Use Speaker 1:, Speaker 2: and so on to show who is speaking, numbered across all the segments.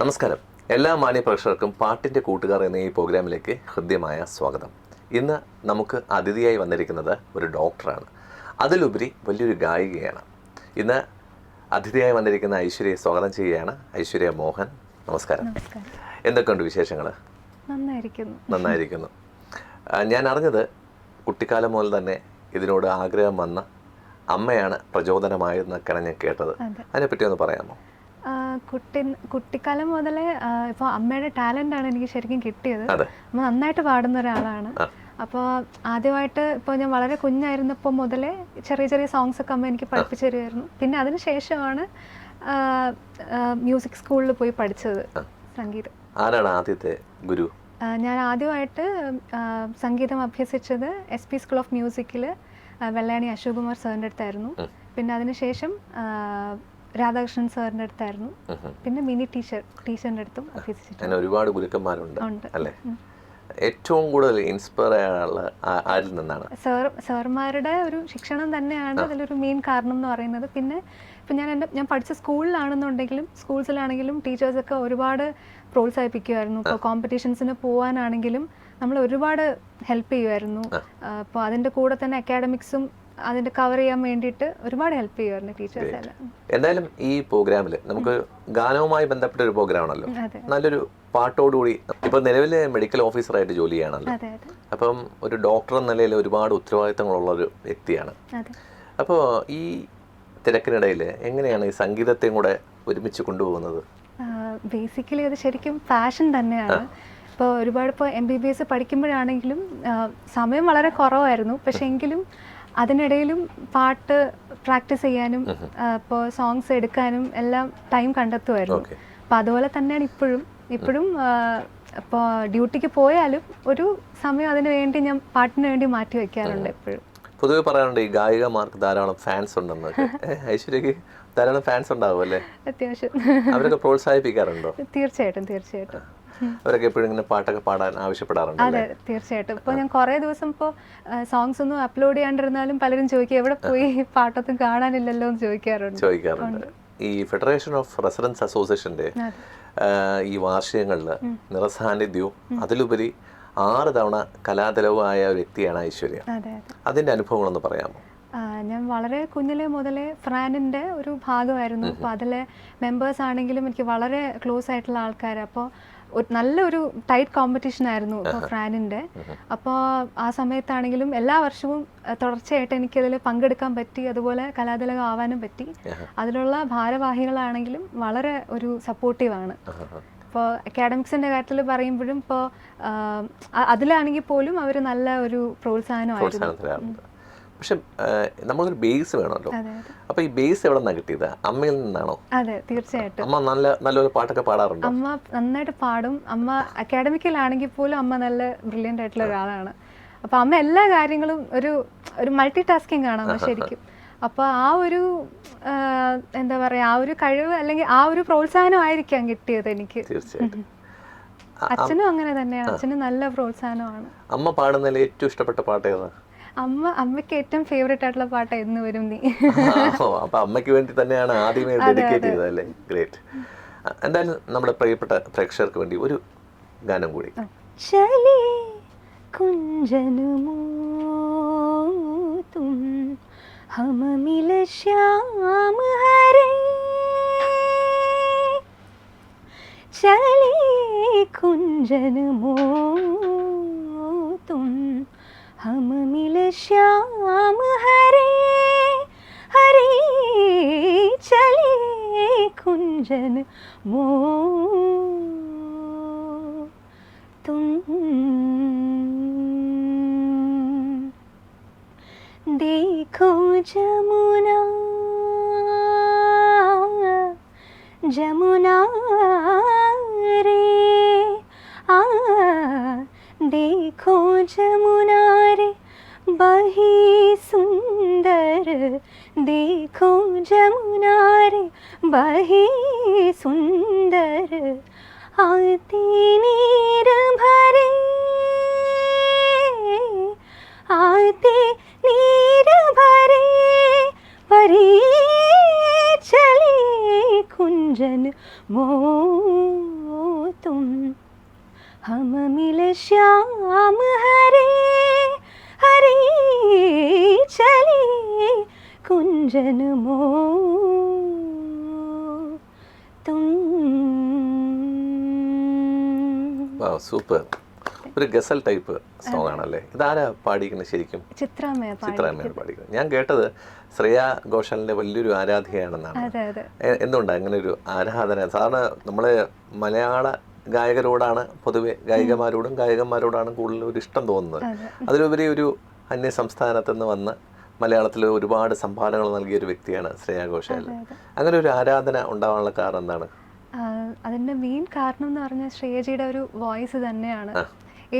Speaker 1: നമസ്കാരം. എല്ലാ മാന്യപ്രേക്ഷകർക്കും പാട്ടിൻ്റെ കൂട്ടുകാർ എന്ന ഈ പ്രോഗ്രാമിലേക്ക് ഹൃദ്യമായ സ്വാഗതം. ഇന്ന് നമുക്ക് അതിഥിയായി വന്നിരിക്കുന്നത് ഒരു ഡോക്ടറാണ്, അതിലുപരി വലിയൊരു ഗായികയാണ്. ഇന്ന് അതിഥിയായി വന്നിരിക്കുന്ന ഐശ്വര്യയെ സ്വാഗതം ചെയ്യുകയാണ്. ഐശ്വര്യ മോഹൻ, നമസ്കാരം. എന്തൊക്കെയുണ്ട് വിശേഷങ്ങൾ? നന്നായിരിക്കുന്നു. ഞാൻ അറിഞ്ഞത് കുട്ടിക്കാലം മുതൽ തന്നെ ഇതിനോട് ആഗ്രഹം വന്ന അമ്മയാണ് പ്രചോദനമായെന്നൊക്കെയാണ് ഞാൻ കേട്ടത്. അതിനെപ്പറ്റി ഒന്ന് പറയാമോ?
Speaker 2: കുട്ടിക്കാലം മുതലേ ഇപ്പോൾ അമ്മയുടെ ടാലൻ്റാണ് എനിക്ക് ശരിക്കും കിട്ടിയത്. അമ്മ നന്നായിട്ട് പാടുന്ന ഒരാളാണ്. അപ്പോൾ ആദ്യമായിട്ട് ഇപ്പോൾ ഞാൻ വളരെ കുഞ്ഞായിരുന്നപ്പോൾ മുതലേ ചെറിയ ചെറിയ സോങ്സ് ഒക്കെ അമ്മ എനിക്ക് പഠിപ്പിച്ചു തരുമായിരുന്നു. പിന്നെ അതിന് ശേഷമാണ് മ്യൂസിക് സ്കൂളിൽ പോയി പഠിച്ചത് സംഗീതം.
Speaker 1: ആരാണ് ആദ്യത്തെ ഗുരു?
Speaker 2: ഞാൻ ആദ്യമായിട്ട് സംഗീതം അഭ്യസിച്ചത് SP സ്കൂൾ ഓഫ് മ്യൂസിക്കിൽ വെള്ളായണി അശോക് കുമാർ സാറിൻ്റെ അടുത്തായിരുന്നു. പിന്നെ അതിനുശേഷം രാധാകൃഷ്ണൻ സാറിൻ്റെ അടുത്തായിരുന്നു. പിന്നെ മിനി ടീച്ചറിൻ്റെ അടുത്തും അഭ്യസിച്ചിട്ടുണ്ട്.
Speaker 1: ഒരുപാട് ഗുരുക്കന്മാരുണ്ട് അല്ലേ? ഏറ്റവും കൂടുതൽ ഇൻസ്പയർ ചെയ്യാനുള്ള ആരിൽ നിന്നാണ്?
Speaker 2: സാറുമാരുടെ ഒരു ശിക്ഷണം തന്നെയാണ് അതിലൊരു മെയിൻ കാരണം എന്ന് പറയുന്നത്. പിന്നെ ഇപ്പം ഞാൻ പഠിച്ച സ്കൂളിലാണെന്നുണ്ടെങ്കിലും സ്കൂൾസിലാണെങ്കിലും ടീച്ചേഴ്സൊക്കെ ഒരുപാട് പ്രോത്സാഹിപ്പിക്കുമായിരുന്നു. ഇപ്പോൾ കോമ്പറ്റീഷൻസിന് പോകാനാണെങ്കിലും നമ്മൾ ഒരുപാട് ഹെൽപ്പ് ചെയ്യുമായിരുന്നു. അപ്പോൾ അതിൻ്റെ കൂടെ തന്നെ അക്കാഡമിക്സും അതിന്റെ കവർ ചെയ്യാൻ വേണ്ടിയിട്ട് ഒരുപാട് ഹെൽപ്പ് ചെയ്യുമായിരുന്നു ടീച്ചേഴ്സ് എല്ലാം.
Speaker 1: എന്തായാലും ഈ പ്രോഗ്രാമിൽ നമുക്ക് ഗാനവുമായി ബന്ധപ്പെട്ട ഒരു പ്രോഗ്രാമാണല്ലോ, നല്ലൊരു പാട്ടോടുകൂടി. ഇപ്പൊ നിലവിലെ മെഡിക്കൽ ഓഫീസറായിട്ട് ജോലി ചെയ്യണല്ലോ, അപ്പം ഒരു ഡോക്ടർ എന്ന നിലയിൽ ഒരുപാട് ഉത്തരവാദിത്തങ്ങളുള്ള ഒരു വ്യക്തിയാണ്. അപ്പോൾ ഈ തിരക്കിനിടയിൽ എങ്ങനെയാണ് ഈ സംഗീതത്തെയും കൂടെ ഒരുമിച്ച് കൊണ്ടുപോകുന്നത്?
Speaker 2: ബേസിക്കലി അത് ശരിക്കും പാഷൻ തന്നെയാണ്. ഇപ്പോൾ ഒരുപാട് ഇപ്പോൾ MBBS പഠിക്കുമ്പോഴാണെങ്കിലും സമയം വളരെ കുറവായിരുന്നു. പക്ഷെ എങ്കിലും അതിനിടയിലും പാട്ട് പ്രാക്ടീസ് ചെയ്യാനും ഇപ്പോൾ സോങ്സ് എടുക്കാനും എല്ലാം ടൈം കണ്ടെത്തുമായിരുന്നു. അപ്പോൾ അതുപോലെ തന്നെയാണ് ഇപ്പോഴും ഇപ്പോൾ ഡ്യൂട്ടിക്ക് പോയാലും ഒരു സമയം അതിന് വേണ്ടി ഞാൻ പാട്ടിന് വേണ്ടി മാറ്റി വയ്ക്കാറുണ്ട് എപ്പോഴും.
Speaker 1: പൊതുവെ പറയാറുണ്ട് ഈ ഗായികമാർക്ക് ധാരാളം ഫാൻസ് ഉണ്ടെന്നൊക്കെ. ഐശ്വര്യക്ക് ധാരാളം ഫാൻസ് ഉണ്ടാവും അല്ലേ?
Speaker 2: അത്യാവശ്യം.
Speaker 1: അവരൊക്കെ പ്രോത്സാഹിപ്പിക്കാറുണ്ടോ?
Speaker 2: തീർച്ചയായിട്ടും.
Speaker 1: അവരൊക്കെ എപ്പോഴും ഇങ്ങനെ പാട്ടൊക്കെ പാടാൻ ആവശ്യപ്പെടാറുണ്ട്?
Speaker 2: അതെ, തീർച്ചയായിട്ടും. ഇപ്പോൾ ഞാൻ കുറേ ദിവസം ഇപ്പോൾ സോങ്സ് ഒന്നും അപ്ലോഡ് ചെയ്യാണ്ടിരുന്നാലും പലരും ചോദിക്കും എവിടെ പോയി, പാട്ടൊന്നും കാണാനില്ലല്ലോ എന്ന് ചോദിക്കാറുണ്ട്.
Speaker 1: ഈ ഫെഡറേഷൻ ഓഫ് റെസിഡൻസ് അസോസിയേഷന്റെ ഈ വാർഷികങ്ങളിൽ നിറസാന്നിധ്യവും അതിലുപരി 6 തവണ കലാതിലകമായ ഒരു വ്യക്തിയാണ് ഐശ്വര്യ. അതിന്റെ അനുഭവങ്ങളൊന്ന് പറയാമോ?
Speaker 2: ഞാൻ വളരെ കുഞ്ഞിലെ മുതലേ ഫ്രാനിൻ്റെ ഒരു ഭാഗമായിരുന്നു. അപ്പോൾ അതിലെ മെമ്പേഴ്സ് ആണെങ്കിലും എനിക്ക് വളരെ ക്ലോസ് ആയിട്ടുള്ള ആൾക്കാർ. അപ്പോൾ നല്ലൊരു ടൈറ്റ് കോമ്പറ്റീഷൻ ആയിരുന്നു ഇപ്പോൾ ഫ്രാനിൻ്റെ. അപ്പോൾ ആ സമയത്താണെങ്കിലും എല്ലാ വർഷവും തുടർച്ചയായിട്ട് എനിക്കതിൽ പങ്കെടുക്കാൻ പറ്റി. അതുപോലെ കലാതിലകം ആവാനും പറ്റി. അതിലുള്ള ഭാരവാഹികളാണെങ്കിലും വളരെ ഒരു സപ്പോർട്ടീവാണ്. ഇപ്പോൾ അക്കാഡമിക്സിൻ്റെ കാര്യത്തിൽ പറയുമ്പോഴും ഇപ്പോൾ അതിലാണെങ്കിൽ പോലും അവർ നല്ല ഒരു പ്രോത്സാഹനമായിരുന്നു.
Speaker 1: പക്ഷെ നമ്മളൊരു ബേസ് വേണമല്ലോ. അപ്പൊ ഈ ബേസ് എവിടെ നിന്നാണ് കിട്ടിയത്? അമ്മയിൽ നിന്നാണോ?
Speaker 2: അതെ, തീർച്ചയായിട്ടും.
Speaker 1: അമ്മ നല്ലൊരു പാട്ടൊക്കെ പാടാറുണ്ടോ?
Speaker 2: അമ്മ നന്നായിട്ട് പാടും. അമ്മ അക്കാഡമിക്കലാണെങ്കിൽ പോലും അമ്മ നല്ല ബ്രില്യൻ്റ് ആയിട്ടുള്ള ഒരാളാണ്. അപ്പൊ അമ്മ എല്ലാ കാര്യങ്ങളും ഒരു മൾട്ടി ടാസ്കിങ് ആണ് അമ്മ ശരിക്കും. അപ്പോൾ ആ ഒരു എന്താ പറയുക, ആ ഒരു കഴിവ് അല്ലെങ്കിൽ ആ ഒരു പ്രോത്സാഹനമായിരിക്കാം കിട്ടിയത് എനിക്ക്.
Speaker 1: തീർച്ചയായിട്ടും.
Speaker 2: അച്ഛനും അങ്ങനെ തന്നെയാണ്. അച്ഛനും നല്ല പ്രോത്സാഹനമാണ്.
Speaker 1: അമ്മ പാടുന്നതിൽ ഏറ്റവും ഇഷ്ടപ്പെട്ട പാട്ട് ഏതാ?
Speaker 2: അമ്മയ്ക്ക് ഏറ്റവും ഫേവറേറ്റ് ആയിട്ടുള്ള പാട്ട് എന്ന് വരും നീ.
Speaker 1: അപ്പൊ അമ്മയ്ക്ക് വേണ്ടി തന്നെയാണ് ആദ്യമേ ഡെഡിക്കേറ്റ് ചെയ്തത് അല്ലേ? ഗ്രേറ്റ്. എന്തായാലും നമ്മുടെ പ്രിയപ്പെട്ട പ്രേക്ഷകർക്ക് വേണ്ടി ഒരു ഗാനം കൂടി.
Speaker 2: ചലേ കുഞ്ചനുമോ തും ഹം മില ശ്യാം ഹരേ, ചലേ കുഞ്ചനുമോ തും हम मिल श्याम हरे हरे, चले कुंजन मो तुम। देखो जमुना जमुना रे, देखो जमुना रे बही सुंदर, देखो जमुना रे बही सुंदर, आते नीर भरे, आते नीर भरे, भरी चले कुंजन मोर। श्याम हरे हरे चले कुंजन मो तुम.
Speaker 1: സൂപ്പർ. ഒരു ഗസൽ ടൈപ്പ് സോങ് ആണല്ലേ. ഇതാരാ പാടിക്കുന്നത് ശരിക്കും?
Speaker 2: ചിത്രാമ്മയാണ്
Speaker 1: പാടിക്കുന്നത്. ഞാൻ കേട്ടത് ശ്രേയ ഘോഷാലിന്റെ വലിയൊരു ആരാധികയാണെന്നാണ്. എന്തുകൊണ്ടാണ് അങ്ങനെ ഒരു ആരാധന? സാധാരണ നമ്മള് മലയാള ഗായകരോടാണ് പൊതുവെ, ഗായകന്മാരോടാണ് കൂടുതൽ ഒരു ഇഷ്ടം തോന്നുന്നത്. അതിലുപരി ഒരു അന്യ സംസ്ഥാനത്ത് നിന്ന് വന്ന് മലയാളത്തിൽ ഒരുപാട് സംഭാവനകൾ നൽകിയ ഒരു വ്യക്തിയാണ് ശ്രേയ ഘോഷാൽ. അങ്ങനെ ഒരു ആരാധന ഉണ്ടാവാനുള്ള കാരണം എന്താണ്?
Speaker 2: അതിൻ്റെ മെയിൻ കാരണം എന്ന് പറഞ്ഞാൽ ശ്രേയജിയുടെ ഒരു വോയിസ് തന്നെയാണ്.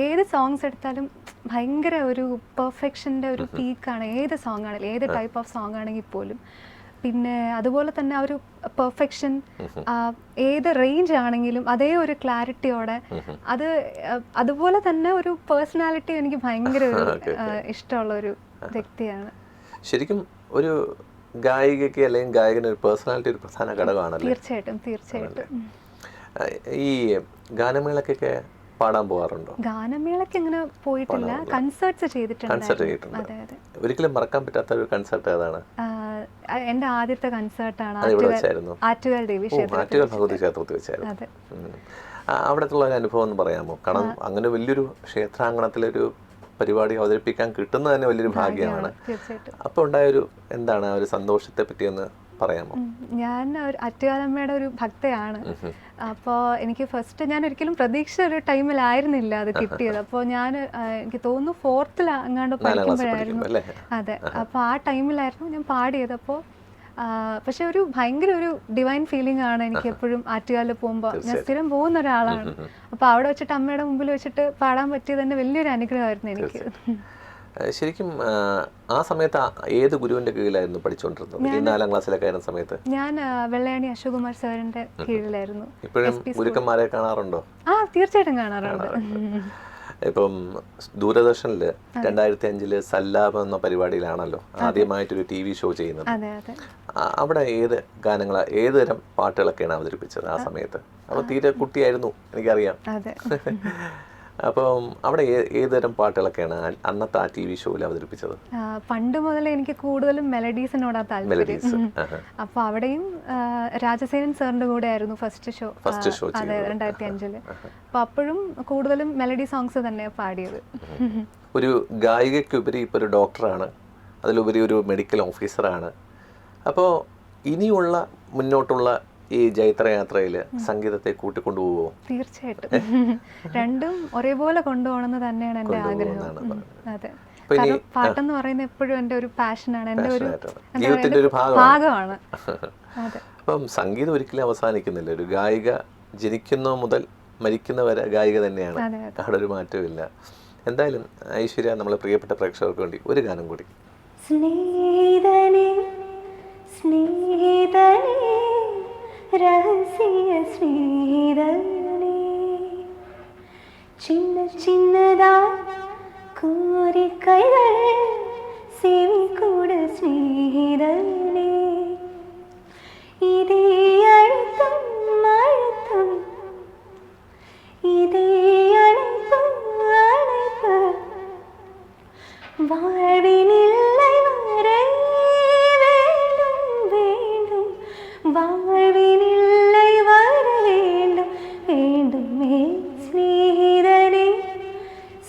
Speaker 2: ഏത് സോങ്സ് എടുത്താലും ഭയങ്കര ഒരു പെർഫെക്ഷൻ്റെ ഒരു പീക്കാണ്. ഏത് സോങ് ആണെങ്കിലും, ഏത് ടൈപ്പ് ഓഫ് സോങ് ആണെങ്കിൽ പോലും. പിന്നെ അതുപോലെ തന്നെ ആ ഒരു പെർഫെക്ഷൻ, ഏത് റേഞ്ച് ആണെങ്കിലും അതേ ഒരു ക്ലാരിറ്റിയോടെ, അതുപോലെ തന്നെ ഒരു പേഴ്സണാലിറ്റി എനിക്ക് ഭയങ്കര ഇഷ്ടമുള്ള ഒരു വ്യക്തിയാണ്.
Speaker 1: ശരിക്കും ഒരു ഗായികയ്ക്ക് അല്ലെങ്കിൽ ഗായകന് ഒരു പേഴ്സണാലിറ്റി ഒരു പ്രധാന ഘടകമാണല്ലോ.
Speaker 2: തീർച്ചയായിട്ടും.
Speaker 1: ഈ ഗാനമേളക്കൊക്കെ പാടാൻ പോകാറുണ്ടോ?
Speaker 2: ഗാനമേളക്ക് അങ്ങനെ പോയിട്ടില്ല, കൺസേർട്ട്സ് ചെയ്തിട്ടുണ്ട്.
Speaker 1: ഒരിക്കലും മറക്കാൻ പറ്റാത്ത ഒരു കൺസേർട്ട് ഏതാണ്?
Speaker 2: എന്റെ ആദ്യത്തെ കൺസേർട്ടാണ് ആറ്റുകാൽ ദേവി
Speaker 1: ഭഗവതി ക്ഷേത്രത്തിൽ വെച്ചായിരുന്നു. അവിടത്തുള്ള ഒരു അനുഭവം ഒന്ന് പറയാമോ? കാരണം അങ്ങനെ വലിയൊരു ക്ഷേത്രാങ്കണത്തിലൊരു പരിപാടി അവതരിപ്പിക്കാൻ കിട്ടുന്നത് തന്നെ വലിയൊരു ഭാഗ്യമാണ്. അപ്പോൾ ഉണ്ടായൊരു എന്താണ് ആ ഒരു സന്തോഷത്തെ പറ്റി ഒന്ന് പറയാമോ?
Speaker 2: ഞാൻ ആറ്റുകാലമ്മയുടെ ഒരു ഭക്തയാണ്. അപ്പോൾ എനിക്ക് ഫസ്റ്റ് ഞാൻ ഒരിക്കലും പ്രതീക്ഷ ഒരു ടൈമിലായിരുന്നില്ല അത് കിട്ടിയത്. അപ്പോൾ എനിക്ക് തോന്നുന്നു 4th അങ്ങാണ്ട് പഠിക്കുമ്പോഴായിരുന്നു. അതെ, അപ്പോൾ ആ ടൈമിലായിരുന്നു ഞാൻ പാടിയത്. അപ്പോൾ പക്ഷെ ഒരു ഭയങ്കര ഒരു ഡിവൈൻ ഫീലിംഗ് ആണ് എനിക്ക് എപ്പോഴും ആറ്റുകാലിൽ പോകുമ്പോൾ. ഞാൻ സ്ഥിരം പോകുന്ന ഒരാളാണ്. അപ്പോൾ അവിടെ വെച്ചിട്ട് അമ്മയുടെ മുമ്പിൽ വെച്ചിട്ട് പാടാൻ പറ്റിയത് തന്നെ വലിയൊരു അനുഗ്രഹമായിരുന്നു എനിക്ക്.
Speaker 1: ശരിക്കും ആ സമയത്ത് ഏത് ഗുരുവിന്റെ കീഴിലായിരുന്നു പഠിച്ചുകൊണ്ടിരുന്നത്? 4ാം ക്ലാസ്സിലൊക്കെ ആയിരുന്ന സമയത്ത്
Speaker 2: ഞാൻ വെള്ളയാണി അശോകുമാർ സാറിന്റെ കീഴിലായിരുന്നു.
Speaker 1: ഇപ്പോഴും ഗുരുക്കന്മാരെ കാണാറുണ്ടോ?
Speaker 2: തീർച്ചയായിട്ടും കാണാറുണ്ട്.
Speaker 1: ഇപ്പം ദൂരദർശനിൽ 2005 സല്ലാപം എന്ന പരിപാടിയിലാണല്ലോ ആദ്യമായിട്ടൊരു TV ഷോ ചെയ്യുന്നത്. അവിടെ ഏത് ഗാനങ്ങളാ, ഏതുതരം പാട്ടുകളൊക്കെയാണ് അവതരിപ്പിച്ചത് ആ സമയത്ത്? അപ്പോൾ തീരെ കുട്ടിയായിരുന്നു, എനിക്കറിയാം. അപ്പം അവിടെ ഏതുതരം പാട്ടുകളൊക്കെയാണ് അന്നത്തെ ആ TV ഷോയിൽ അവതരിപ്പിച്ചത്?
Speaker 2: പണ്ട് മുതലേ എനിക്ക് കൂടുതലും മെലഡീസിനോടാ താല്പര്യം. അപ്പൊ അവിടെയും രാജസേനൻ സാറിന്റെ കൂടെ ആയിരുന്നു ഫസ്റ്റ് ഷോ. അതെ, 2005. അപ്പൊ അപ്പോഴും കൂടുതലും മെലഡി സോങ്സ് തന്നെയാണ് പാടിയത്.
Speaker 1: ഒരു ഗായികയ്ക്കുപരി ഇപ്പൊ ഒരു ഡോക്ടറാണ്, അതിലുപരി ഒരു മെഡിക്കൽ ഓഫീസറാണ്. അപ്പോൾ ഇനിയുള്ള മുന്നോട്ടുള്ള ഈ ജൈത്രയാത്രയിൽ സംഗീതത്തെ കൂട്ടിക്കൊണ്ടുപോകുമോ?
Speaker 2: തീർച്ചയായിട്ടും. രണ്ടും ഒരേപോലെ കൊണ്ടുപോകണമെന്ന് തന്നെയാണ് എൻ്റെ ആഗ്രഹം. അതെ, പാട്ടെന്ന് പറയുന്നത് എപ്പോഴും എൻ്റെ ഒരു പാഷനാണ്, എൻ്റെ ഒരു
Speaker 1: ജീവിതത്തിന്റെ ഒരു
Speaker 2: ഭാഗമാണ്.
Speaker 1: അപ്പം സംഗീതം ഒരിക്കലും അവസാനിക്കുന്നില്ല. ഒരു ഗായിക ജനിക്കുന്ന മുതൽ മരിക്കുന്നവരെ ഗായിക തന്നെയാണ്, അവിടെ ഒരു മാറ്റമില്ല. എന്തായാലും ഐശ്വര്യ, നമ്മളെ പ്രിയപ്പെട്ട പ്രേക്ഷകർക്ക് വേണ്ടി ഒരു ഗാനം കൂടി.
Speaker 2: ரகசிய ஸ்ரீதனே சின்ன சின்னதாய் கோரிக்கைகள் செவி கூட ஸ்ரீதனே இதே அழுத்தம் அழுத்தம் இதே அழைப்பு அழைப்பு வாழ்வின் இல்லை வரை வேண்டும் வேண்டும் வாழ்வின் இல்லை வர வேண்டும் வேண்டுமே ஸ்நேகிதனே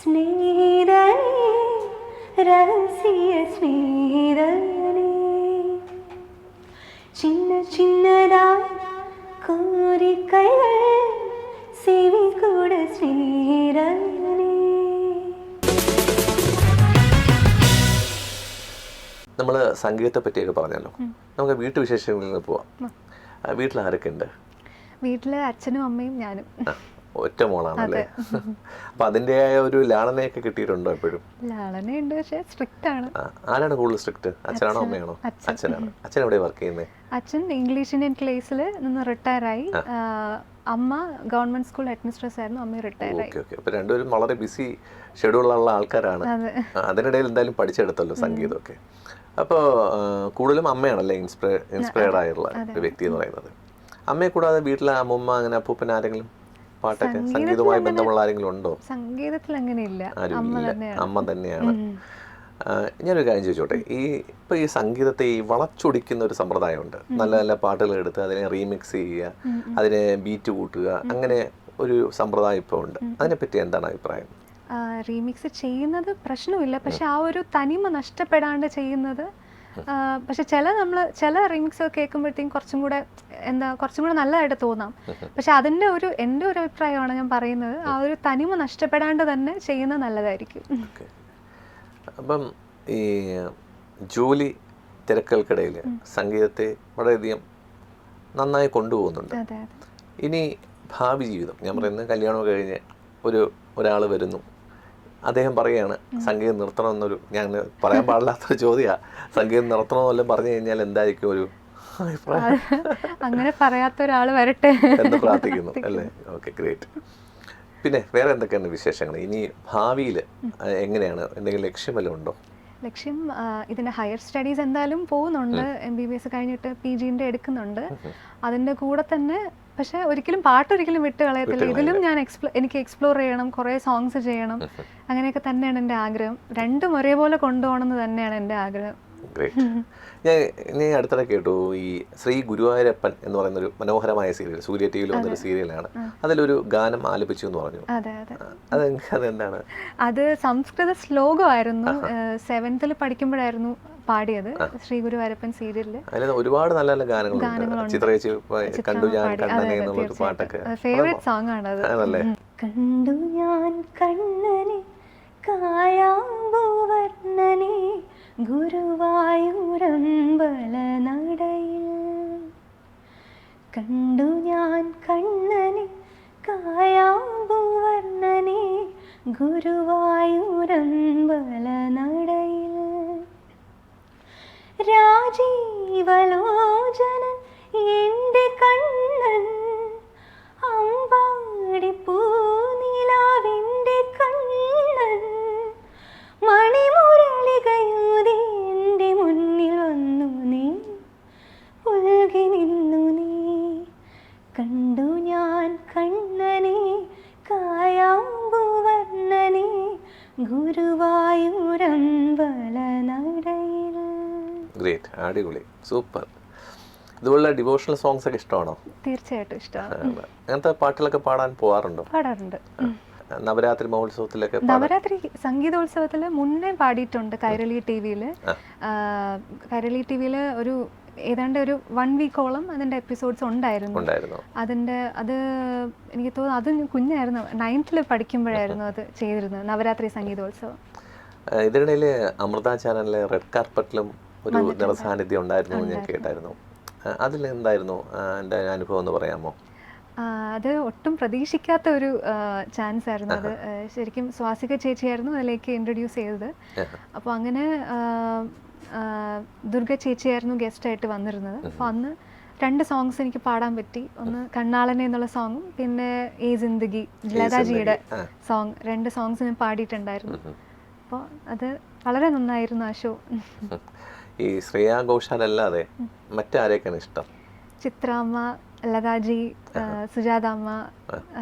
Speaker 2: ஸ்நேகிதனே ரகசிய ஸ்நேகிதனே சின்ன சின்னதாய் கோரிக்கைகள் செவி கூட ஸ்நேகிதனே.
Speaker 1: നമ്മൾ സംഗീതത്തെ പറ്റിയൊക്കെ പറഞ്ഞല്ലോ, നമുക്ക് വീട്ടുവിശേഷങ്ങളിൽ നിന്ന് പോവാം. വീട്ടിൽ ആരൊക്കെ ഉണ്ട്?
Speaker 2: വീട്ടില് അച്ഛനും അമ്മയും ഞാനും.
Speaker 1: ഒറ്റ മോളാണല്ലേ? അപ്പൊ അതിന്റെതായ ഒരു ലാളനയൊക്കെ കിട്ടിയിട്ടുണ്ടോ എപ്പോഴും?
Speaker 2: ലാളനയുണ്ട്, പക്ഷെ സ്ട്രിക്റ്റ് ആണ്.
Speaker 1: ആരാണ് കൂടുതൽ സ്ട്രിക്റ്റ്, അച്ഛനാണോ അമ്മയാണോ? അച്ഛനാണ്. അച്ഛൻ എവിടെ വർക്ക് ചെയ്യുന്നത്?
Speaker 2: അച്ഛൻ ഇംഗ്ലീഷ് ഇന്ത്യൻ ക്ലാസ്സിൽ നിന്ന് റിട്ടയർ ആയി. അമ്മ ഗവൺമെന്റ് സ്കൂൾ അഡ്മിനിസ്ട്രേറ്റർ ആയിരുന്നു, അമ്മ റിട്ടയർ ആയി.
Speaker 1: അപ്പൊ രണ്ടുപേരും വളരെ ബിസി ഷെഡ്യൂളുള്ള ആൾക്കാരാണ്. അതിനിടയിൽ എന്തായാലും പഠിച്ചെടുത്തല്ലോ സംഗീതമൊക്കെ. അപ്പോൾ കൂടുതലും അമ്മയാണല്ലേ ഇൻസ്പയർഡ് ആയിട്ടുള്ള ഒരു വ്യക്തി എന്ന് പറയുന്നത്. അമ്മയെ കൂടാതെ വീട്ടിലെ അമ്മൂമ്മ, അങ്ങനെ അപ്പൂപ്പൻ ആരെങ്കിലും? പാട്ടൊക്കെ? സംഗീതവുമായി ബന്ധമുള്ള ആരെങ്കിലും ഉണ്ടോ?
Speaker 2: സംഗീതത്തിൽ അങ്ങനെയില്ല, അമ്മ
Speaker 1: ആരുമില്ല,
Speaker 2: തന്നെയാണ്.
Speaker 1: അമ്മ തന്നെയാണ്. ഞാനൊരു കാര്യം ചോദിച്ചോട്ടെ, ഇപ്പോൾ ഈ സംഗീതത്തെ ഈ വളച്ചൊടിക്കുന്ന ഒരു സമ്പ്രദായമുണ്ട്. നല്ല നല്ല പാട്ടുകൾ എടുത്ത് അതിനെ റീമിക്സ് ചെയ്യുക, അതിനെ ബീറ്റ് കൂട്ടുക, അങ്ങനെ ഒരു സമ്പ്രദായം ഇപ്പോൾ ഉണ്ട്. അതിനെപ്പറ്റി എന്താണ് അഭിപ്രായം?
Speaker 2: റീമിക്സ് ചെയ്യുന്നത് പ്രശ്നമില്ല, പക്ഷെ ആ ഒരു തനിമ നഷ്ടപ്പെടാണ്ട് ചെയ്യുന്നത്. പക്ഷെ ചില റീമിക്സ് കേൾക്കുമ്പോഴത്തേക്കും കുറച്ചും കൂടെ നല്ലതായിട്ട് തോന്നാം. പക്ഷെ എൻ്റെ ഒരു അഭിപ്രായമാണ് ഞാൻ പറയുന്നത്, ആ ഒരു തനിമ നഷ്ടപ്പെടാണ്ട് തന്നെ ചെയ്യുന്നത് നല്ലതായിരിക്കും.
Speaker 1: അപ്പം ഈ ജോലി തിരക്കുകൾക്കിടയിൽ സംഗീതത്തെ വളരെയധികം നന്നായി കൊണ്ടുപോകുന്നുണ്ട്. ഇനി ഭാവി ജീവിതം, ഞാൻ പറയുന്നത് കല്യാണം കഴിഞ്ഞ് ഒരാൾ വരുന്നു, അദ്ദേഹം പറയുകയാണ് സംഗീതം നിർത്തണമെന്നൊരു, ഞാൻ പറയാൻ പാടില്ലാത്തൊരു ചോദ്യമാണ്, സംഗീതം നിർത്തണമെന്നെല്ലാം പറഞ്ഞു കഴിഞ്ഞാൽ എന്തായിരിക്കും ഒരു അഭിപ്രായം?
Speaker 2: അങ്ങനെ പറയാത്ത ഒരാൾ വരട്ടെ
Speaker 1: എന്ന് പ്രാർത്ഥിക്കുന്നു അല്ലേ? Okay, great. പിന്നെ വേറെ എന്തൊക്കെയാണ് വിശേഷങ്ങൾ? ഇനി ഭാവിയിൽ എങ്ങനെയാണ്? എന്തെങ്കിലും ലക്ഷ്യം വല്ലതും ഉണ്ടോ?
Speaker 2: ലക്ഷ്യം ഇതിൻ്റെ ഹയർ സ്റ്റഡീസ് എന്തായാലും പോകുന്നുണ്ട്. MBBS കഴിഞ്ഞിട്ട് PGൻ്റെ എടുക്കുന്നുണ്ട്. അതിൻ്റെ കൂടെ തന്നെ പക്ഷെ ഒരിക്കലും പാട്ടൊരിക്കലും വിട്ട് കളയത്തില്ല. ഇതിലും എനിക്ക് എക്സ്പ്ലോർ ചെയ്യണം, കുറേ സോങ്സ് ചെയ്യണം, അങ്ങനെയൊക്കെ തന്നെയാണ് എൻ്റെ ആഗ്രഹം. രണ്ടും ഒരേപോലെ കൊണ്ടുപോകണം എന്ന് തന്നെയാണ് എൻ്റെ ആഗ്രഹം.
Speaker 1: ഞാൻ അടുത്തിടെ കേട്ടു, ഈ ശ്രീ ഗുരുവായൂരപ്പൻ എന്ന് പറയുന്നൊരു മനോഹരമായ സീരിയൽ, സൂര്യ TV യിൽ വന്നൊരു സീരിയലാണ്, അതിലൊരു ഗാനം ആലപിച്ചു എന്ന് പറഞ്ഞു. അതെന്താണ്?
Speaker 2: അത് സംസ്കൃത ശ്ലോകമായിരുന്നു. 7th പഠിക്കുമ്പോഴായിരുന്നു പാടിയത്, ശ്രീ ഗുരുവായൂരപ്പൻ സീരിയലില്.
Speaker 1: ഒരുപാട് നല്ല നല്ല ഗാനങ്ങളുണ്ട്.
Speaker 2: ഫേവറേറ്റ് സോങ് ആണ് അത്. കണ്ടു ഞാൻ കണ്ണനെ കായാമ്പൂവർണ്ണനെ ഗുരുവായൂരമ്പലനടയിൽ, കണ്ടു ഞാൻ കണ്ണനെ കായാമ്പൂവർണ്ണനെ ഗുരുവായൂരമ്പലനടയിൽ, രാജീവലോചനൻ എൻ്റെ കണ്ണൻ, അമ്പാടിപ്പൂനിലാവിൻ്റെ കണ്ണൻ, മണിമുരളികയൂതി എൻ്റെ മുന്നിൽ വന്നു നീ, പുൽകി നിന്നു നീ, കണ്ടു ഞാൻ കണ്ണനെ കായാമ്പൂവർണ്ണനെ ഗുരുവായൂരമ്പലനടയിൽ.
Speaker 1: ഗ്രേറ്റ്, അടിപൊളി, സൂപ്പർ. ഇതുപോലുള്ള ഡിവോഷണൽ സോങ്സ് ഒക്കെ ഇഷ്ടമാണോ?
Speaker 2: തീർച്ചയായിട്ടും ഇഷ്ടമാണ്.
Speaker 1: അങ്ങനത്തെ പാട്ടുകളൊക്കെ പാടാൻ പോകാറുണ്ടോ?
Speaker 2: പാടാറുണ്ട്.
Speaker 1: നവരാത്രി മഹോത്സവത്തിലൊക്കെ?
Speaker 2: നവരാത്രി സംഗീതോത്സവത്തിൽ മുന്നേ പാടിയിട്ടുണ്ട് കൈരളി ടിവിയിൽ. കൈരളി ടിവിയിൽ ഏതാണ്ട് ഒരു 1 വീക്കോളം അതിൻ്റെ എപ്പിസോഡ്സ് ഉണ്ടായിരുന്നു. അത് എനിക്ക് തോന്നുന്നു അത് കുഞ്ഞായിരുന്നു, 9th പഠിക്കുമ്പോഴായിരുന്നു അത് ചെയ്തിരുന്നത്, നവരാത്രി സംഗീതോത്സവം.
Speaker 1: ഇതിനിടയിൽ അമൃത ചാനലിലെ റെഡ് കാർപ്പറ്റിലും ഒരു നിറസാന്നിധ്യം ഉണ്ടായിരുന്നു ഞാൻ കേട്ടായിരുന്നു. അതിലെന്തായിരുന്നു എൻ്റെ അനുഭവം എന്ന് പറയാമോ?
Speaker 2: അത് ഒട്ടും പ്രതീക്ഷിക്കാത്ത ഒരു ചാൻസ് ആയിരുന്നു അത്. ശരിക്കും സ്വാസിക ചേച്ചിയായിരുന്നു അതിലേക്ക് ഇൻട്രൊഡ്യൂസ് ചെയ്തത്. അപ്പോൾ അങ്ങനെ ദുർഗ ചേച്ചിയായിരുന്നു ഗസ്റ്റായിട്ട് വന്നിരുന്നത്. അപ്പോൾ അന്ന് 2 സോങ്സ് എനിക്ക് പാടാൻ പറ്റി. ഒന്ന് കണ്ണാളനെ എന്നുള്ള സോങ്ങും പിന്നെ ഏ ജിന്ദഗി ലതാജിയുടെ സോങ്, 2 സോങ്സ് ഞാൻ പാടിയിട്ടുണ്ടായിരുന്നു. അപ്പോൾ അത് വളരെ നന്നായിരുന്നു ആ ഷോ.
Speaker 1: ഈ ശ്രേയാ ഘോഷാൽ അല്ലാതെ മറ്റാരെയൊക്കെയാണ് ഇഷ്ടം?
Speaker 2: ചിത്രാമ്മ, ലതാജി, സുജാത അമ്മ,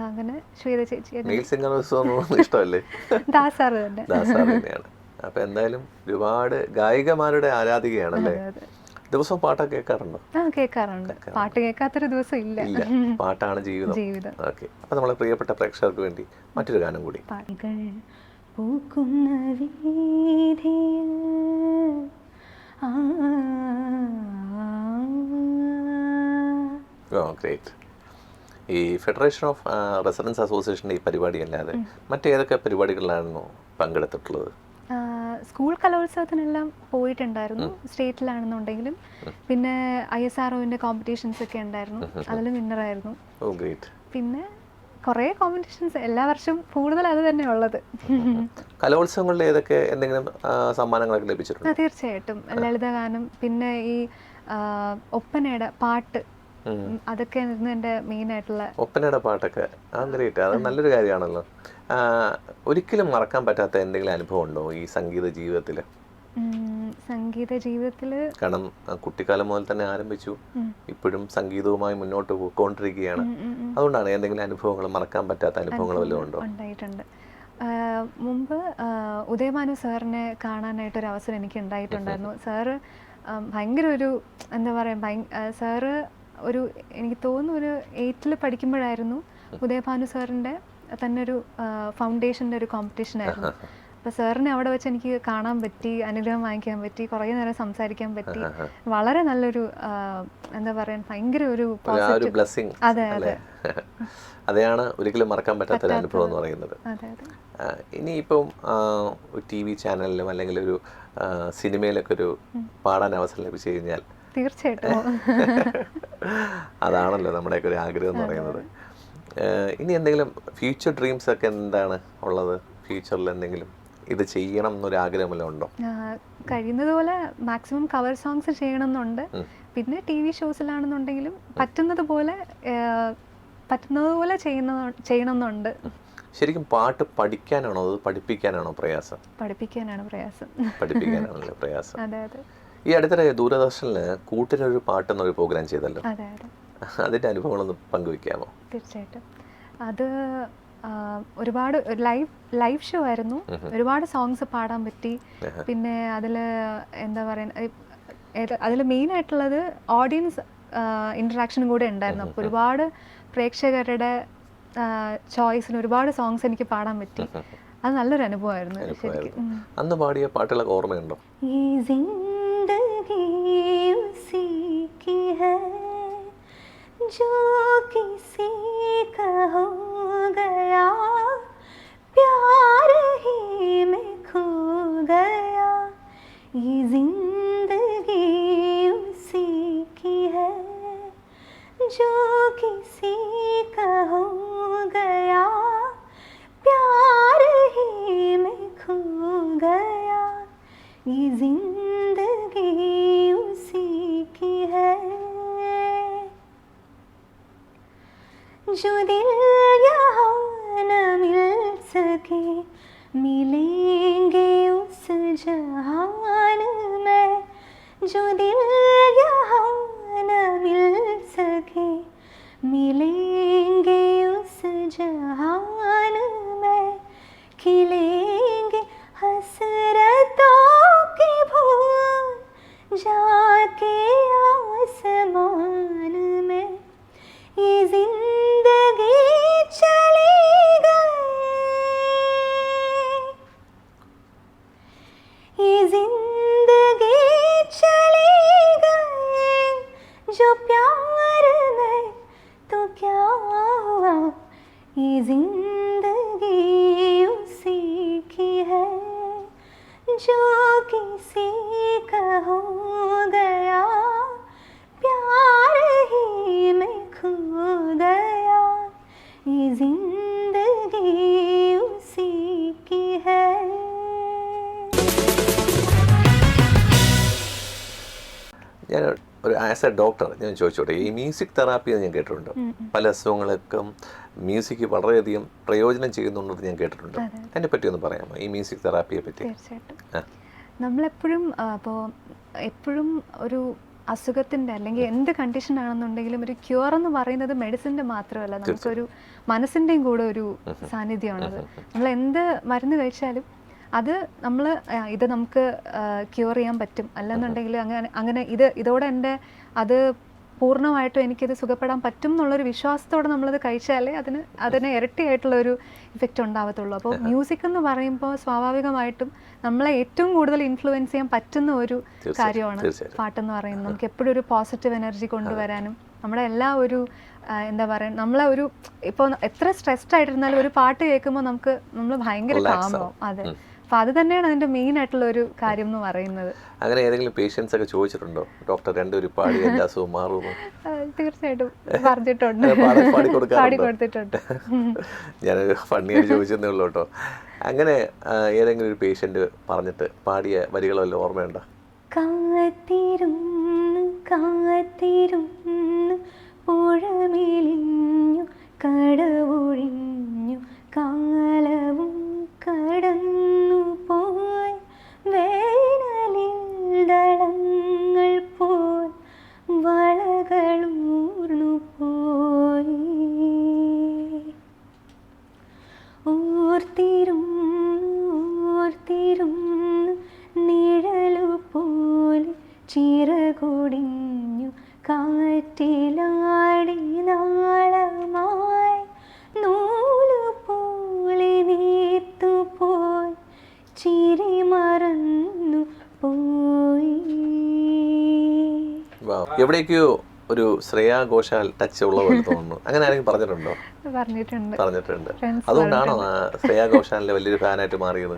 Speaker 2: അങ്ങനെ ശ്വേത ചേച്ചി.
Speaker 1: ഇഷ്ടമല്ലേ?
Speaker 2: ദാസാർ
Speaker 1: തന്നെയാണ്. അപ്പൊ എന്തായാലും ഒരുപാട് ഗായികമാരുടെ ആരാധികയാണല്ലേ? ദിവസവും പാട്ടൊക്കെ കേൾക്കാറുണ്ടോ?
Speaker 2: കേൾക്കാറുണ്ട്. പാട്ട് കേൾക്കാത്തൊരു ദിവസം ഇല്ല.
Speaker 1: പാട്ടാണ് ജീവിതം. ഓക്കെ, അപ്പൊ നമ്മളെ പ്രിയപ്പെട്ട പ്രേക്ഷകർക്ക് വേണ്ടി മറ്റൊരു ഗാനം കൂടി. ഗ്രേറ്റ്. ഈ ഫെഡറേഷൻ ഓഫ് റെസിഡൻസ് അസോസിയേഷൻ്റെ ഈ പരിപാടി അല്ലാതെ മറ്റേതൊക്കെ പരിപാടികളിലായിരുന്നു പങ്കെടുത്തിട്ടുള്ളത്?
Speaker 2: സ്കൂൾ കലോത്സവത്തിനെല്ലാം പോയിട്ടുണ്ടായിരുന്നു, സ്റ്റേറ്റിലാണെന്നുണ്ടെങ്കിലും. പിന്നെ ISROൻ്റെ കോമ്പറ്റീഷൻസ് ഒക്കെ ഉണ്ടായിരുന്നു, അതിലും വിന്നറായിരുന്നു. പിന്നെ കുറേ കോമ്പറ്റീഷൻസ് എല്ലാ വർഷവും കൂടുതൽ അത് തന്നെ ഉള്ളത്.
Speaker 1: കലോത്സവങ്ങളിൽ ഏതൊക്കെ എന്തെങ്കിലും സമ്മാനങ്ങളൊക്കെ ലഭിച്ചിട്ടുണ്ടോ?
Speaker 2: തീർച്ചയായിട്ടും ലളിതഗാനം, പിന്നെ ഈ ഒപ്പനയുടെ പാട്ട്, അതൊക്കെ ആയിരുന്നു എൻ്റെ മെയിൻ ആയിട്ടുള്ള.
Speaker 1: ഒപ്പനയുടെ പാട്ടൊക്കെ ഗ്രേറ്റ്, അത് നല്ലൊരു കാര്യമാണല്ലോ. ഒരിക്കലും മറക്കാൻ പറ്റാത്ത എന്തെങ്കിലും അനുഭവം ഉണ്ടോ ഈ സംഗീത ജീവിതത്തിൽ?
Speaker 2: സംഗീത ജീവിതത്തിൽ
Speaker 1: കാരണം കുട്ടിക്കാലം മുതൽ തന്നെ ആരംഭിച്ചു, ഇപ്പോഴും സംഗീതവുമായി മുന്നോട്ട് പോയിക്കൊണ്ടിരിക്കുകയാണ്. അതുകൊണ്ടാണ് എന്തെങ്കിലും അനുഭവങ്ങൾ, മറക്കാൻ പറ്റാത്ത അനുഭവങ്ങൾ വല്ലതും ഉണ്ടോ?
Speaker 2: ഉണ്ടായിട്ടുണ്ട്. മുമ്പ് ഉദയഭാനു സാറിനെ കാണാനായിട്ടൊരു അവസരം എനിക്ക് ഉണ്ടായിട്ടുണ്ടായിരുന്നു. സാറ് ഭയങ്കര ഒരു എന്താ പറയുക, സാറ് ഒരു എനിക്ക് തോന്നുന്നു ഒരു 8th പഠിക്കുമ്പോഴായിരുന്നു ഉദയഭാനു സാറിൻ്റെ തന്നെ ഒരു ഫൗണ്ടേഷൻ്റെ ഒരു കോമ്പറ്റീഷൻ ആയിരുന്നു. അപ്പോൾ സാറിനെ അവിടെ വെച്ച് എനിക്ക് കാണാൻ പറ്റി, അനുഗ്രഹം വാങ്ങിക്കാൻ പറ്റി, കുറേ നേരം സംസാരിക്കാൻ പറ്റി. വളരെ നല്ലൊരു എന്താ പറയുക, ഭയങ്കര ഒരു
Speaker 1: ബ്ലെസ്സിങ്.
Speaker 2: അതെ അതെ,
Speaker 1: അതെയാണ് ഒരിക്കലും മറക്കാൻ പറ്റാത്തൊരു അനുഭവം എന്ന് പറയുന്നത്. ഇനിയിപ്പം TV ചാനലിലും അല്ലെങ്കിൽ ഒരു സിനിമയിലൊക്കെ ഒരു പാടാൻ അവസരം ലഭിച്ചു കഴിഞ്ഞാൽ
Speaker 2: തീർച്ചയായിട്ടും
Speaker 1: അതാണല്ലോ നമ്മുടെയൊക്കെ ഒരു ആഗ്രഹം എന്ന് പറയുന്നത്. ഇനി എന്തെങ്കിലും ഫ്യൂച്ചർ ഡ്രീംസ് ഒക്കെ എന്താണ് ഉള്ളത്? ഫ്യൂച്ചറിൽ എന്തെങ്കിലും ഇത് ചെയ്യണം എന്നൊരു ആഗ്രഹമല്ലോ ഉണ്ടോ?
Speaker 2: കഴിയുന്നത് പോലെ മാക്സിമം കവർ സോങ്സ് ചെയ്യണമെന്നുണ്ട്. പിന്നെ TV ഷോസിലാണെന്നുണ്ടെങ്കിലും പറ്റുന്നത് പോലെ ചെയ്യണമെന്നുണ്ട്.
Speaker 1: ശരിക്കും പാട്ട് പഠിക്കാനാണോ അത് പഠിപ്പിക്കാനാണോ പ്രയാസം?
Speaker 2: പഠിപ്പിക്കാനാണ് പ്രയാസം.
Speaker 1: പഠിപ്പിക്കാനാണല്ലോ പ്രയാസം.
Speaker 2: അതെ അതെ.
Speaker 1: ഈ അടുത്തിടെ ദൂരദർശനില് കൂട്ടിനൊരു പാട്ടെന്നൊരു പ്രോഗ്രാം ചെയ്തല്ലോ.
Speaker 2: അതെ അതെ.
Speaker 1: അതിന്റെ അനുഭവങ്ങളൊന്ന് പങ്കുവെക്കാമോ?
Speaker 2: തീർച്ചയായിട്ടും. അത് ഒരുപാട് ലൈവ് ഷോ ആയിരുന്നു. ഒരുപാട് സോങ്സ് പാടാൻ പറ്റി. പിന്നെ അതിൽ എന്താ പറയുക, അതിൽ മെയിൻ ആയിട്ടുള്ളത് ഓഡിയൻസ് ഇൻട്രാക്ഷനും കൂടെ ഉണ്ടായിരുന്നു. അപ്പോൾ ഒരുപാട് പ്രേക്ഷകരുടെ ചോയ്സിന് ഒരുപാട് സോങ്സ് എനിക്ക് പാടാൻ പറ്റി. അത് നല്ലൊരു അനുഭവമായിരുന്നു ശരിക്കും.
Speaker 1: അന്ന് പാടിയ പാട്ടുകളൊക്കെ ഓർമ്മയുണ്ടോ?
Speaker 2: ഈ ജിന്ദഗി ഉസീ की है जो किसी का हो गया प्यार ही में खो गया ये जिंदगी उसी की है जो किसी का हो गया प्यार ही में खो गया ये जिंदगी उसी की है जो दिल यहाँ न मिल सके मिलेंगे उस जहान में जो दिल यहाँ न मिल सके मिलेंगे उस जहान में खिलेंगे हसरतों के फूल जाके आसमान में ये जिंदगी चली गई ये जिंदगी चली गई जो प्यार में तो क्या हुआ ये जिंदगी उसी की है जो किसी का हो गया प्यार ही में खो गया ये जिंदगी उसी की है.
Speaker 1: ഞാൻ ഒരു ആസ് എ ഡോക്ടർ ഞാൻ ചോദിച്ചോട്ടെ, ഈ മ്യൂസിക് തെറാപ്പി എന്ന് ഞാൻ കേട്ടിട്ടുണ്ട്. പല അസുഖങ്ങൾക്കും മ്യൂസിക് വളരെയധികം പ്രയോജനം ചെയ്യുന്നുണ്ടെന്ന് ഞാൻ കേട്ടിട്ടുണ്ട്. അതിനെ പറ്റി ഒന്ന് പറയാമോ, ഈ മ്യൂസിക് തെറാപ്പിയെ പറ്റി?
Speaker 2: തീർച്ചയായിട്ടും. നമ്മളെപ്പോഴും അപ്പോൾ എപ്പോഴും ഒരു അസുഖത്തിൻ്റെ അല്ലെങ്കിൽ എന്ത് കണ്ടീഷൻ ആണെന്നുണ്ടെങ്കിലും ഒരു ക്യൂർ എന്ന് പറയുന്നത് മെഡിസിൻ്റെ മാത്രമല്ല, നമുക്കൊരു മനസ്സിൻ്റെയും കൂടെ ഒരു സാന്നിധ്യമാണത്. നമ്മൾ എന്ത് മരുന്ന് കഴിച്ചാലും അത് നമ്മൾ ഇത് നമുക്ക് ക്യൂർ ചെയ്യാൻ പറ്റും, അല്ലെന്നുണ്ടെങ്കിൽ അങ്ങനെ ഇതോടെ എൻ്റെ അത് പൂർണ്ണമായിട്ടും എനിക്കിത് സുഖപ്പെടാൻ പറ്റും എന്നുള്ളൊരു വിശ്വാസത്തോടെ നമ്മളത് കഴിച്ചാലേ അതിന് ഇരട്ടിയായിട്ടുള്ളൊരു ഇഫക്റ്റ് ഉണ്ടാവത്തുള്ളൂ. അപ്പോൾ മ്യൂസിക് എന്ന് പറയുമ്പോൾ സ്വാഭാവികമായിട്ടും നമ്മളെ ഏറ്റവും കൂടുതൽ ഇൻഫ്ലുവൻസ് ചെയ്യാൻ പറ്റുന്ന ഒരു കാര്യമാണ് പാട്ടെന്ന് പറയുന്നത്. നമുക്ക് എപ്പോഴും ഒരു പോസിറ്റീവ് എനർജി കൊണ്ടുവരാനും നമ്മുടെ എല്ലാ ഒരു എന്താ പറയുക, നമ്മളെ ഒരു ഇപ്പോൾ എത്ര സ്ട്രെസ്ഡ് ആയിട്ടിരുന്നാലും ഒരു പാട്ട് കേൾക്കുമ്പോൾ നമ്മൾ ഭയങ്കര കാമാവും. അതെ, അപ്പൊ അത് തന്നെയാണ് അതിന്റെ മെയിൻ ആയിട്ടുള്ള ഒരു കാര്യം എന്ന് പറയുന്നത്.
Speaker 1: അങ്ങനെ ഏതെങ്കിലും പേഷ്യൻസ് ഒക്കെ ചോദിച്ചിട്ടുണ്ടോ, ഡോക്ടർ രണ്ടുപേരും പാടി എല്ലാ അസുഖവും മാറുമോ?
Speaker 2: തീർച്ചയായിട്ടും പറഞ്ഞിട്ടുണ്ട്, പാടിക്കൊടുത്തിട്ടുണ്ട്.
Speaker 1: ഞാനൊരു ഫണ്ണിയായിട്ട് ചോദിച്ചതേ ഉള്ളൂ കേട്ടോ. അങ്ങനെ ഏതെങ്കിലും ഒരു പേഷ്യന്റ് പറഞ്ഞിട്ട് പാടിയ വരികളല്ലോ ഓർമ്മയുണ്ടോ?
Speaker 2: കാത്തിരുന്നു കാത്തിരുന്നു പുഴമെലിഞ്ഞു കടവൊഴിഞ്ഞു കാലവും കടന്നു പോയി വേനലിൽ ചിറകൊടിഞ്ഞു കാറ്റിലാടി നാളമായി നൂലുപോലെ നീർത്തുപോയി ചിരി മറന്നു പോയി.
Speaker 1: എവിടേക്കോ ഒരു ശ്രേയാ ഘോഷാൽ ടച്ച് ഉള്ള പോലെ തോന്നുന്നു. അങ്ങനെ ആരെങ്കിലും പറഞ്ഞിട്ടുണ്ടോ? പറഞ്ഞിട്ടുണ്ട്. അതുകൊണ്ടാണോ ശ്രേയാ ഘോഷാലിന്റെ വലിയൊരു ഫാനായിട്ട് മാറിയത്?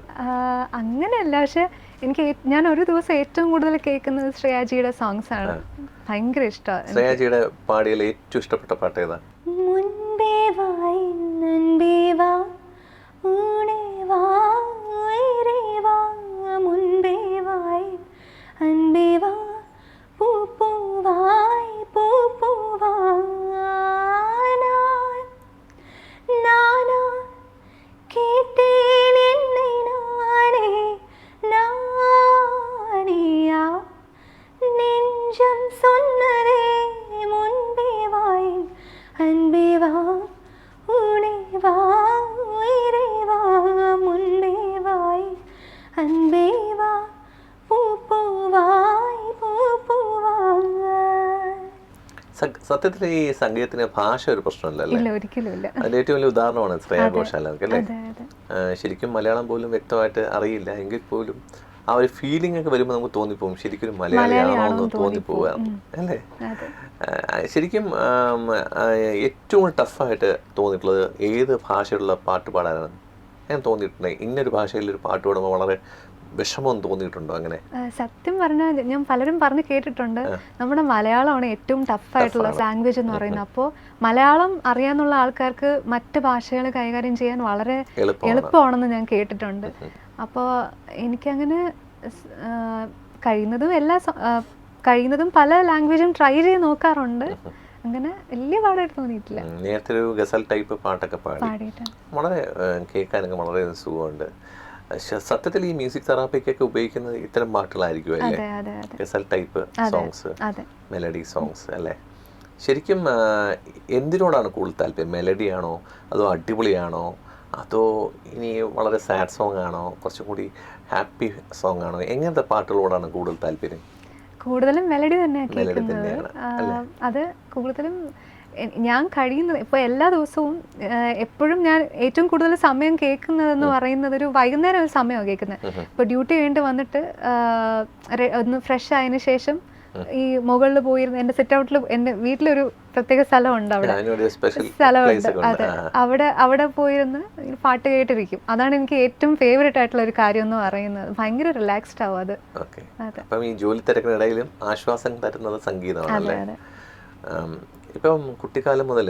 Speaker 2: അങ്ങനെയല്ല, പക്ഷെ എനിക്ക് ഞാൻ ഒരു ദിവസം ഏറ്റവും കൂടുതൽ കേൾക്കുന്നത് ശ്രേയാജിയുടെ സോങ്സ് ആണ്. ഭയങ്കര ഇഷ്ടമാണ്.
Speaker 1: ശ്രേയാജിയുടെ പാടിയതിൽ ഏറ്റവും ഇഷ്ടപ്പെട്ട പാട്ട് ഏതാ?
Speaker 2: മുൻപേ വാ നൻപേ വാ ഊണേ വാ ഉയരേ വാ മുൻപേ വാ അൻപേ വാ പൂ പൂവായ് പൂ പൂവാനാ നാനാ കേട്ടേൻ என்னை நானே நானியா நெஞ்சம் சொன்னதே முன்பே வாய் அன்பே வா உனே வா உயிரே வா முன்பே வாய் அன்பே வா பூ பூவாய் பூ പൂവായ്.
Speaker 1: സത്യത്തിൽ ഈ സംഗീതത്തിന് ഭാഷ ഒരു പ്രശ്നമല്ലല്ലേ?
Speaker 2: ഇല്ല, ഒരിക്കലും ഇല്ല.
Speaker 1: അതിന്റെ ഏറ്റവും വലിയ ഉദാഹരണമാണ് ശ്രേയാ ഘോഷാൽ അല്ലേ? ശരിക്കും മലയാളം പോലും വ്യക്തമായിട്ട് അറിയില്ല എങ്കിൽ പോലും ആ ഒരു ഫീലിംഗ് ഒക്കെ വരുമ്പോൾ നമുക്ക് തോന്നിപ്പോകും ശരിക്കും ഒരു മലയാളിയാണോ എന്ന് തോന്നിപ്പോവുക അല്ലേ? ശരിക്കും ഏറ്റവും ടഫായിട്ട് തോന്നിയിട്ടുള്ളത് ഏത് ഭാഷയിലുള്ള പാട്ട് പാടാനാണ്? ഞാൻ തോന്നിയിട്ടുണ്ടെങ്കിൽ ഇന്നൊരു ഭാഷയിൽ ഒരു പാട്ട് പാടുമ്പോൾ വളരെ വിഷമം തോന്നിയിട്ടുണ്ടോ? അങ്ങനെ
Speaker 2: സത്യം പറഞ്ഞാൽ ഞാൻ പലരും പറഞ്ഞ് കേട്ടിട്ടുണ്ട്, നമ്മുടെ മലയാളമാണ് ഏറ്റവും ടഫായിട്ടുള്ള ലാംഗ്വേജ് എന്ന് പറയുന്നത്. അപ്പോൾ മലയാളം അറിയാന്നുള്ള ആൾക്കാർക്ക് മറ്റ് ഭാഷകൾ കൈകാര്യം ചെയ്യാൻ വളരെ എളുപ്പമാണെന്ന് ഞാൻ കേട്ടിട്ടുണ്ട്. അപ്പോൾ എനിക്കങ്ങനെ കഴിയുന്നതും പല ലാംഗ്വേജും ട്രൈ ചെയ്ത് നോക്കാറുണ്ട്. അങ്ങനെ വലിയ പാടായിട്ട് തോന്നിയിട്ടില്ല.
Speaker 1: നേരത്തെ ഒരു ഗസൽ ടൈപ്പ് പാട്ടൊക്കെ പാടിയിട്ടുണ്ട്, വളരെ കേൾക്കാനൊക്കെ വളരെ സുഖമുണ്ട്. സത്യത്തിൽ ഈ മ്യൂസിക് തെറാപ്പിക്കൊക്കെ ഉപയോഗിക്കുന്നത് ഇത്തരം പാട്ടുകളായിരിക്കും അല്ലേ? ഗസൽ ടൈപ്പ് സോങ്സ്, മെലഡി സോങ്സ് അല്ലേ? ശരിക്കും എന്തിനോടാണ് കൂടുതൽ താല്പര്യം? മെലഡിയാണോ അതോ അടിപൊളിയാണോ അതോ ഇനി വളരെ സാഡ് സോങ് ആണോ കുറച്ചും കൂടി ഹാപ്പി സോങ് ആണോ? എങ്ങനത്തെ പാട്ടുകളോടാണ് കൂടുതൽ താല്പര്യം?
Speaker 2: കൂടുതലും മെലഡി തന്നെയാണ് കേൾക്കുന്നത്. അത് കൂടുതലും ഞാൻ കഴിയുന്നത് ഇപ്പോൾ എല്ലാ ദിവസവും എപ്പോഴും ഞാൻ ഏറ്റവും കൂടുതൽ സമയം കേൾക്കുന്നതെന്ന് പറയുന്നത് ഒരു വൈകുന്നേരം ഒരു സമയമാണ് കേൾക്കുന്നത്. ഇപ്പോൾ ഡ്യൂട്ടി കഴിഞ്ഞിട്ട് വന്നിട്ട് ഒന്ന് ഫ്രഷ് ആയതിനു ശേഷം ഈ മുകളിൽ പോയിരുന്ന് എൻ്റെ സിറ്റ് ഔട്ടിൽ എൻ്റെ വീട്ടിലൊരു പ്രത്യേക സ്ഥലമുണ്ട്, അവിടെ പോയിരുന്ന് പാട്ട് കേട്ടിരിക്കും. അതാണ് എനിക്ക് ഏറ്റവും ഫേവറേറ്റ് ആയിട്ടുള്ള ഒരു കാര്യം എന്ന് പറയുന്നത്. ഭയങ്കര റിലാക്സ്ഡ് ആവും അത്.
Speaker 1: ഈ ജോലി തിരക്കിനിടയിലും ആശ്വാസം തരുന്നത് സംഗീതമാണ്. ഇപ്പം കുട്ടിക്കാലം മുതൽ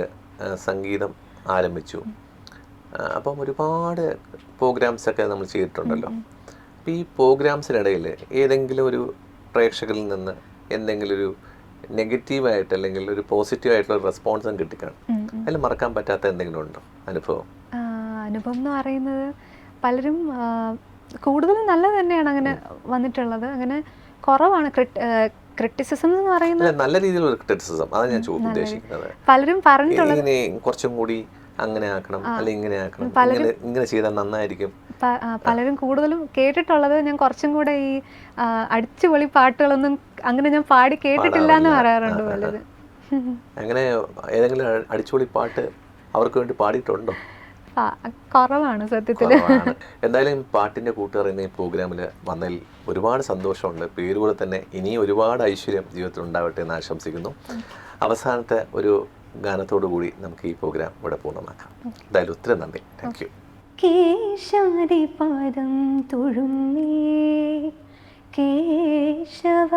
Speaker 1: സംഗീതം ആരംഭിച്ചു, അപ്പം ഒരുപാട് പ്രോഗ്രാംസ് ഒക്കെ നമ്മൾ ചെയ്തിട്ടുണ്ടല്ലോ. അപ്പം ഈ പ്രോഗ്രാംസിനിടയിൽ ഏതെങ്കിലും ഒരു പ്രേക്ഷകരിൽ നിന്ന് എന്തെങ്കിലും ഒരു നെഗറ്റീവായിട്ട് അല്ലെങ്കിൽ ഒരു പോസിറ്റീവായിട്ടുള്ള റെസ്പോൺസും കിട്ടിക്കാണും, അതിൽ മറക്കാൻ പറ്റാത്ത എന്തെങ്കിലും ഉണ്ടോ അനുഭവം?
Speaker 2: അനുഭവം എന്ന് പറയുന്നത് പലരും കൂടുതലും നല്ലത് തന്നെയാണ് അങ്ങനെ വന്നിട്ടുള്ളത്. അങ്ങനെ കുറവാണ് ക്രിറ്റിസിസം എന്ന് പറയുന്നത്.
Speaker 1: നല്ല രീതിയിലുള്ള ക്രിറ്റിസിസം, അതാണ് ഞാൻ ഉദ്ദേശിക്കുന്നത്.
Speaker 2: പലരും പറഞ്ഞിട്ടുള്ളത്
Speaker 1: കുറച്ചും കൂടി അങ്ങനെ ആക്കണം അല്ലെങ്കിൽ ഇങ്ങനെ ആക്കണം, ഇങ്ങനെ ചെയ്താൽ നന്നായിരിക്കും.
Speaker 2: പലരും കൂടുതലും കേട്ടിട്ടുള്ളത് ഞാൻ കുറച്ചും കൂടെ ഈ അടിച്ചുപൊളി പാട്ടുകളൊന്നും അങ്ങനെ ഞാൻ പാടി കേട്ടിട്ടില്ല എന്ന് പറയാറുണ്ട് പലരും.
Speaker 1: അങ്ങനെ ഏതെങ്കിലും അടിച്ചുപൊളി പാട്ട് അവർക്ക് വേണ്ടി പാടിയിട്ടുണ്ടോ?
Speaker 2: കുറവാണ് സത്യത്തില്.
Speaker 1: എന്തായാലും പാട്ടിന്റെ കൂട്ടുകാർ എന്ന പ്രോഗ്രാമിൽ വന്നതിൽ ഒരുപാട് സന്തോഷമുണ്ട്. പേരുപോലെ തന്നെ ഇനി ഒരുപാട് ഐശ്വര്യം ജീവിതത്തിൽ ഉണ്ടാവട്ടെ എന്ന് ആശംസിക്കുന്നു. അവസാനത്തെ ഒരു ഗാനത്തോടു കൂടി നമുക്ക് ഈ പ്രോഗ്രാം ഇവിടെ പൂർണ്ണമാക്കാം. എന്തായാലും ഒത്തിരി നന്ദി. Thank you.
Speaker 2: കേശാദിപാദം തൊഴുന്നേ കേശവ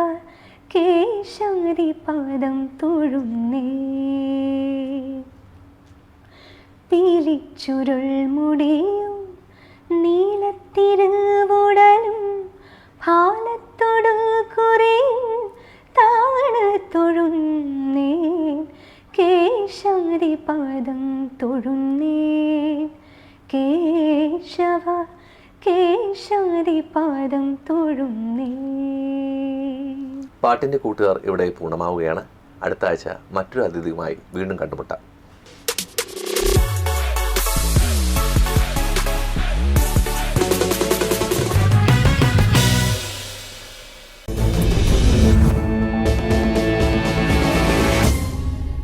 Speaker 2: കേശാദിപാദം തൊഴുന്നേ പീലിച്ചുരുൾ മുടിയും നീലത്തിരുവുടലും ഭാലത്തൊടു കുറേയും താണത്തൊഴുന്നേ കേശാദിപാദം തൊഴുന്നേ കേശവ കേശാദിപാദം തൊഴുന്നേ.
Speaker 1: പാട്ടിന്റെ കൂട്ടുകാർ ഇവിടെ പൂർണ്ണമാവുകയാണ്. അടുത്ത ആഴ്ച മറ്റൊരു അതിഥിയുമായി വീണ്ടും കണ്ടുമുട്ടാം.